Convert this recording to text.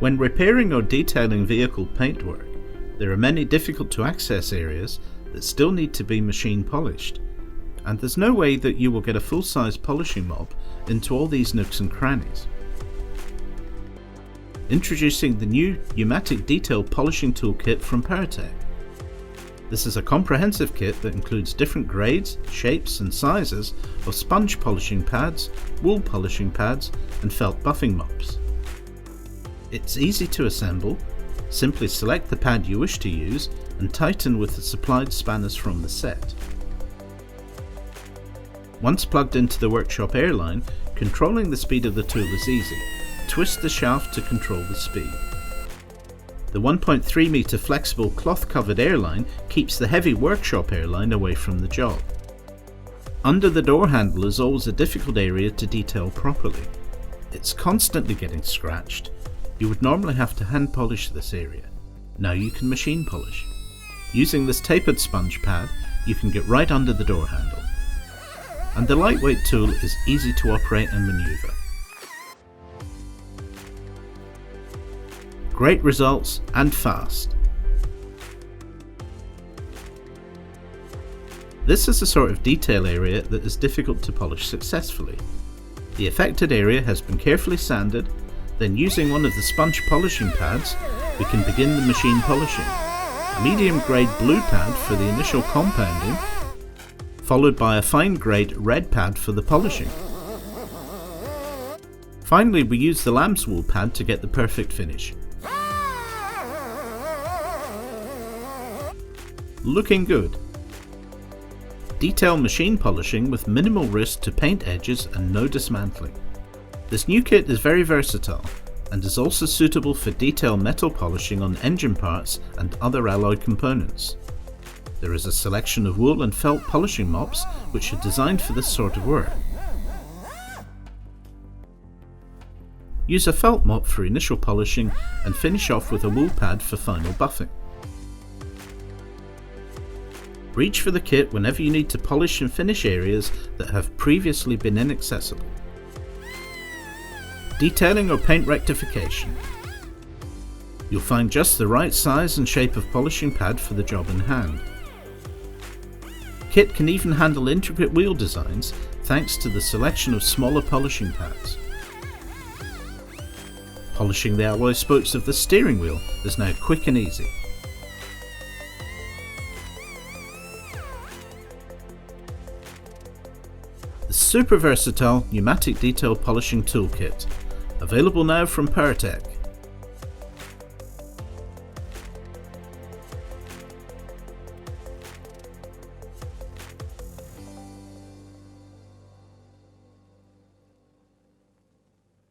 When repairing or detailing vehicle paintwork, there are many difficult to access areas that still need to be machine polished, and there's no way that you will get a full-size polishing mop into all these nooks and crannies. Introducing the new Pneumatic Detail Polishing Toolkit from power-tec. This is a comprehensive kit that includes different grades, shapes and sizes of sponge polishing pads, wool polishing pads and felt buffing mops. It's easy to assemble. Simply select the pad you wish to use and tighten with the supplied spanners from the set. Once plugged into the workshop airline, controlling the speed of the tool is easy. Twist the shaft to control the speed. The 1.3 meter flexible cloth covered airline keeps the heavy workshop airline away from the job. Under the door handle is always a difficult area to detail properly. It's constantly getting scratched. You would normally have to hand polish this area. Now you can machine polish. Using this tapered sponge pad, you can get right under the door handle. And the lightweight tool is easy to operate and maneuver. Great results and fast. This is the sort of detail area that is difficult to polish successfully. The affected area has been carefully sanded. Then using one of the sponge polishing pads, we can begin the machine polishing. A medium grade blue pad for the initial compounding, followed by a fine grade red pad for the polishing. Finally, we use the lambswool pad to get the perfect finish. Looking good. Detail machine polishing with minimal risk to paint edges and no dismantling. This new kit is very versatile and is also suitable for detail metal polishing on engine parts and other alloy components. There is a selection of wool and felt polishing mops which are designed for this sort of work. Use a felt mop for initial polishing and finish off with a wool pad for final buffing. Reach for the kit whenever you need to polish and finish areas that have previously been inaccessible. Detailing or paint rectification. You'll find just the right size and shape of polishing pad for the job in hand. Kit can even handle intricate wheel designs thanks to the selection of smaller polishing pads. Polishing the alloy spokes of the steering wheel is now quick and easy. The super versatile Pneumatic Detail Polishing Toolkit, available now from power-tec.